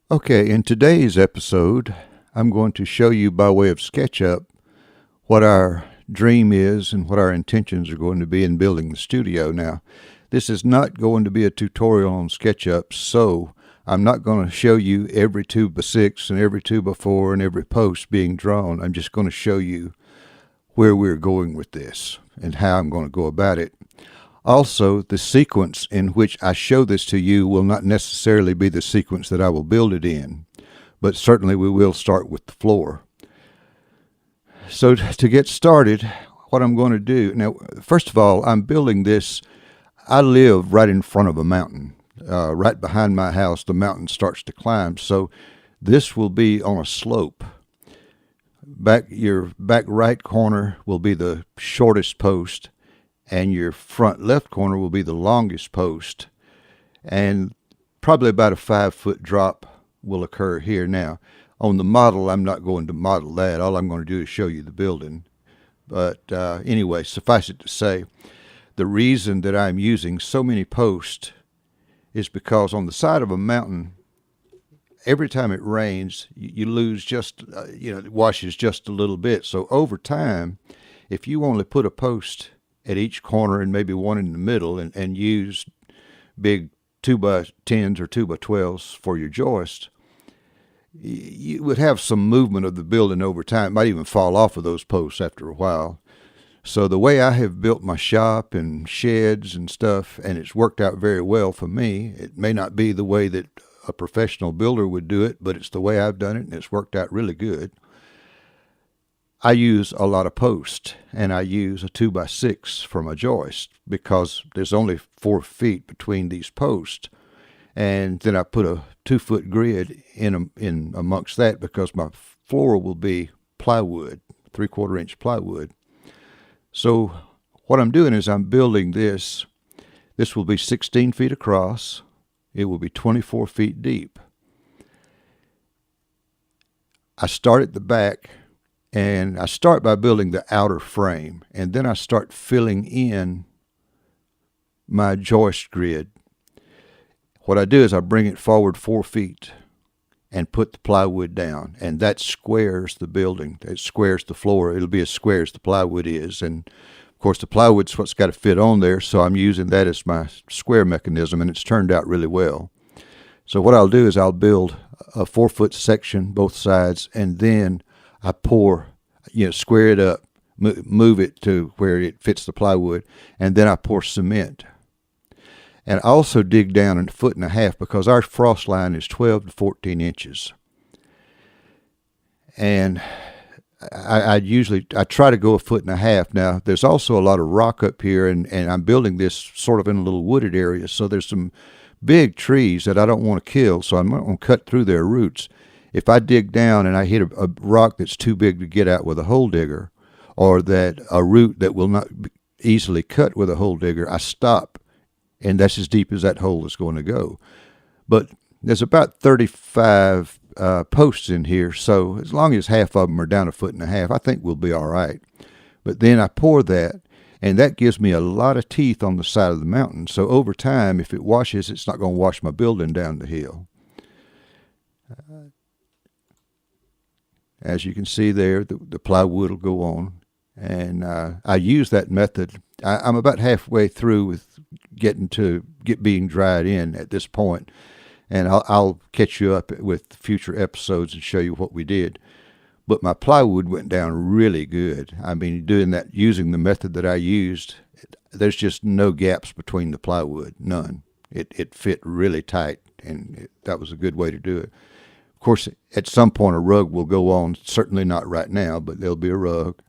Okay, in today's episode, I'm going to show you by way of SketchUp what our dream is and what our intentions are going to be in building the studio. Now, this is not going to be a tutorial on SketchUp, so I'm not going to show you every 2x6 and every 2x4 and every post being drawn. I'm just going to show you where we're going with this and how I'm going to go about it. Also, the sequence in which I show this to you will not necessarily be the sequence that I will build it in, but certainly we will start with the floor. So to get started, what I'm going to do, now, first of all, I'm building this. I live right in front of a mountain. Right behind my house, the mountain starts to climb, so this will be on a slope. Your back right corner will be the shortest post, and your front left corner will be the longest post, and probably about a 5-foot drop will occur here. Now, on the model, I'm not going to model that. All I'm going to do is show you the building. But anyway, suffice it to say, the reason that I'm using so many posts is because on the side of a mountain, every time it rains, you lose just, it washes just a little bit. So over time, if you only put a post at each corner and maybe one in the middle and use big 2x10s or 2x12s for your joist, you would have some movement of the building over time. It might even fall off of those posts after a while. So the way I have built my shop and sheds and stuff, and it's worked out very well for me. It may not be the way that a professional builder would do it, but it's the way I've done it, and it's worked out really good. I use a lot of posts, and I use a 2x6 for my joist because there's only 4 feet between these posts. And then I put a 2-foot grid in amongst that because my floor will be plywood, 3/4-inch plywood. So what I'm doing is I'm building this. This will be 16 feet across. It will be 24 feet deep. I start at the back, and I start by building the outer frame, and then I start filling in my joist grid. What I do is I bring it forward 4 feet and put the plywood down, and that squares the building. It squares the floor. It'll be as square as the plywood is, and of course the plywood's what's got to fit on there, so I'm using that as my square mechanism, and it's turned out really well. So what I'll do is I'll build a 4-foot section both sides, and then I pour, square it up, move it to where it fits the plywood, and then I pour cement. And I also dig down 1.5 feet because our frost line is 12 to 14 inches. And I try to go 1.5 feet. Now, there's also a lot of rock up here, and I'm building this sort of in a little wooded area, so there's some big trees that I don't want to kill, so I'm not going to cut through their roots. If I dig down and I hit a rock that's too big to get out with a hole digger, or that a root that will not be easily cut with a hole digger, I stop, and that's as deep as that hole is going to go. But there's about 35 posts in here, so as long as half of them are down 1.5 feet, I think we'll be all right. But then I pour that, and that gives me a lot of teeth on the side of the mountain. So over time, if it washes, it's not going to wash my building down the hill. As you can see there, the plywood will go on. And I use that method. I'm about halfway through with being dried in at this point. And I'll catch you up with future episodes and show you what we did. But my plywood went down really good. I mean, using the method that I used, there's just no gaps between the plywood, none. It fit really tight, and that was a good way to do it. Of course, at some point a rug will go on, certainly not right now, but there'll be a rug.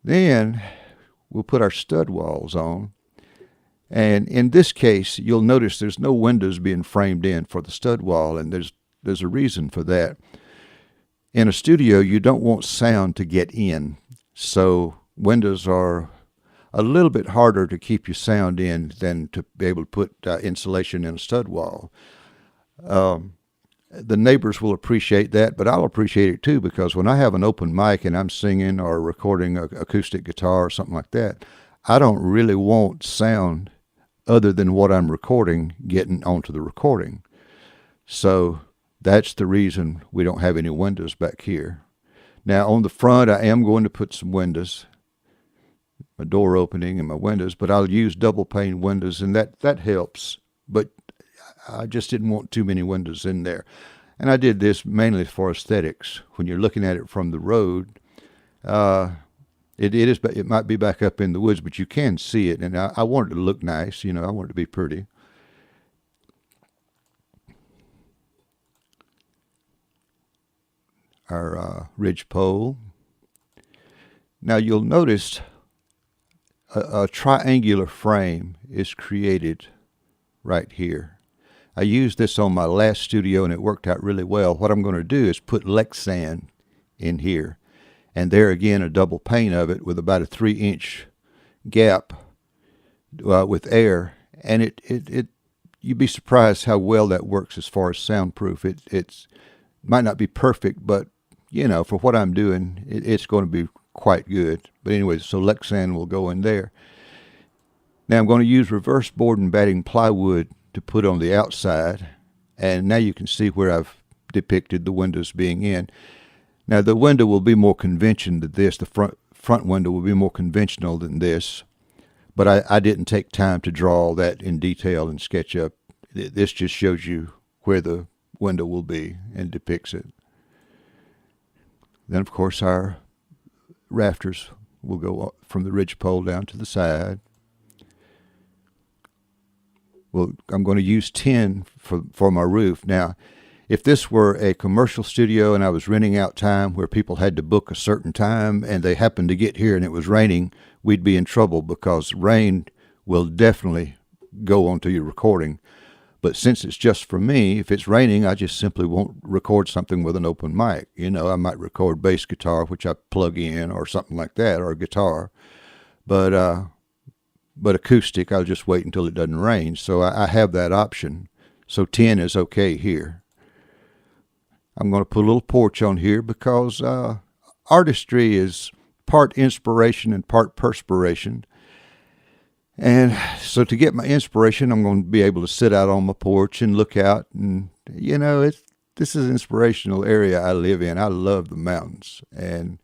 Then we'll put our stud walls on. And in this case, you'll notice there's no windows being framed in for the stud wall, and there's a reason for that. In a studio, you don't want sound to get in, so windows are a little bit harder to keep your sound in than to be able to put insulation in a stud wall. The neighbors will appreciate that, but I'll appreciate it too, because when I have an open mic and I'm singing or recording an acoustic guitar or something like that, I don't really want sound other than what I'm recording getting onto the recording. So That's the reason we don't have any windows back here. Now on the front, I am going to put some windows, my door opening and my windows, but I'll use double pane windows, and that helps. But I just didn't want too many windows in there. And I did this mainly for aesthetics. When you're looking at it from the road, it might be back up in the woods, but you can see it, and I want it to look nice. You know, I want it to be pretty. Our ridge pole. Now you'll notice a triangular frame is created right here. I used this on my last studio and it worked out really well. What I'm going to do is put Lexan in here, and there again a double pane of it with about a 3-inch gap with air, and you'd be surprised how well that works as far as soundproof. It might not be perfect, but you know, for what I'm doing, it's going to be quite good. But anyway, so Lexan will go in there. Now I'm going to use reverse board and batting plywood to put on the outside, and now you can see where I've depicted the windows being in. Now the window will be more conventional than this. The front window will be more conventional than this, but I didn't take time to draw all that in detail in SketchUp. This just shows you where the window will be and depicts it. Then, of course, our rafters will go from the ridge pole down to the side. Well, I'm going to use tin for my roof. Now, if this were a commercial studio and I was renting out time where people had to book a certain time and they happened to get here and it was raining, we'd be in trouble because rain will definitely go onto your recording. But since it's just for me, if it's raining, I just simply won't record something with an open mic. You know, I might record bass guitar, which I plug in, or something like that, or a guitar. But acoustic, I'll just wait until it doesn't rain. So I have that option. So 10 is okay here. I'm going to put a little porch on here because artistry is part inspiration and part perspiration. And so to get my inspiration, I'm going to be able to sit out on my porch and look out. And, you know, this is an inspirational area I live in. I love the mountains. And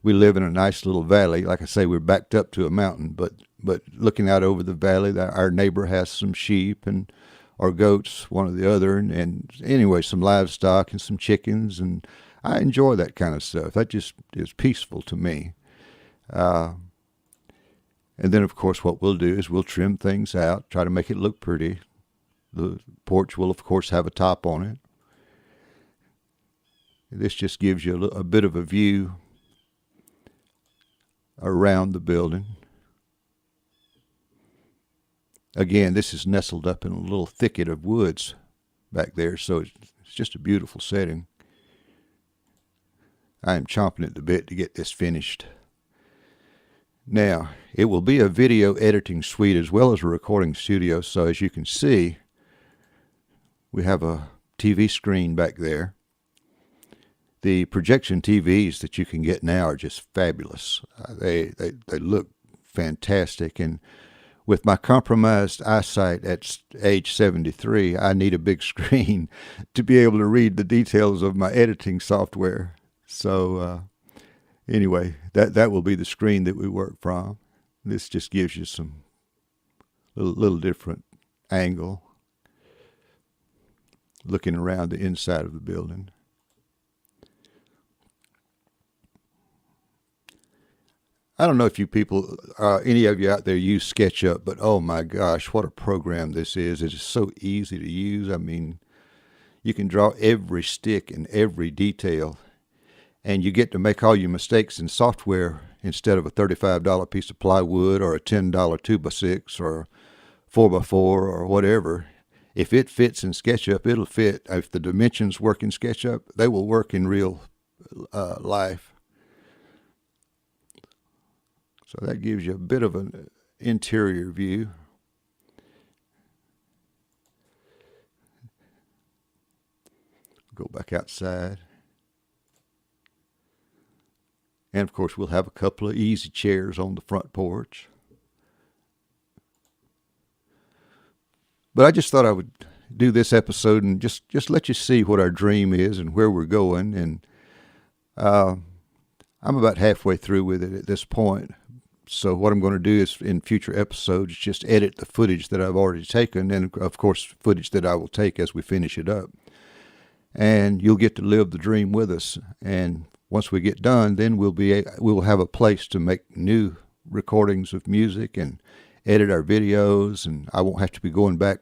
we live in a nice little valley. Like I say, we're backed up to a mountain. But looking out over the valley, our neighbor has some sheep and or goats, one or the other. And anyway, some livestock and some chickens. And I enjoy that kind of stuff. That just is peaceful to me. And then, of course, what we'll do is we'll trim things out, try to make it look pretty. The porch will, of course, have a top on it. This just gives you a bit of a view around the building. Again, this is nestled up in a little thicket of woods back there, so it's just a beautiful setting. I am chomping at the bit to get this finished. Now, it will be a video editing suite as well as a recording studio, so as you can see, we have a TV screen back there. The projection TVs that you can get now are just fabulous. They look fantastic, and with my compromised eyesight at age 73, I need a big screen to be able to read the details of my editing software. So anyway, that will be the screen that we work from. This just gives you some little different angle looking around the inside of the building. I don't know if you people, any of you out there use SketchUp, but oh my gosh, what a program this is. It is so easy to use. I mean, you can draw every stick and every detail, and you get to make all your mistakes in software instead of a $35 piece of plywood or a $10 2x6 or 4x4 or whatever. If it fits in SketchUp, it'll fit. If the dimensions work in SketchUp, they will work in real life. So that gives you a bit of an interior view. Go back outside. And of course, we'll have a couple of easy chairs on the front porch. But I just thought I would do this episode and just let you see what our dream is and where we're going. And I'm about halfway through with it at this point. So what I'm going to do is in future episodes just edit the footage that I've already taken, and of course footage that I will take as we finish it up. And you'll get to live the dream with us. And once we get done, then we'll have a place to make new recordings of music and edit our videos, and I won't have to be going back.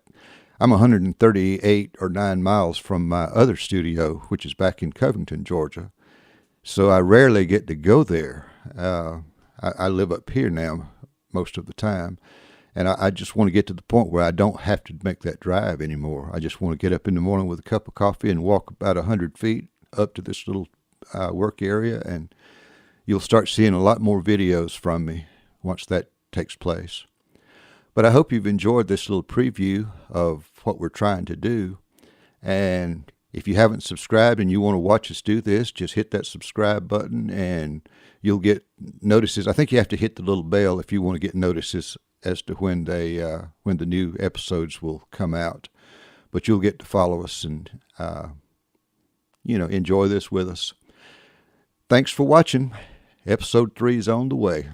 I'm 138 or 9 miles from my other studio, which is back in Covington, Georgia. So I rarely get to go there. I live up here now most of the time, and I just want to get to the point where I don't have to make that drive anymore. I just want to get up in the morning with a cup of coffee and walk about 100 feet up to this little work area, and you'll start seeing a lot more videos from me once that takes place. But I hope you've enjoyed this little preview of what we're trying to do. And if you haven't subscribed and you want to watch us do this, just hit that subscribe button and you'll get notices. I think you have to hit the little bell if you want to get notices as to when the new episodes will come out. But you'll get to follow us and enjoy this with us. Thanks for watching. Episode 3 is on the way.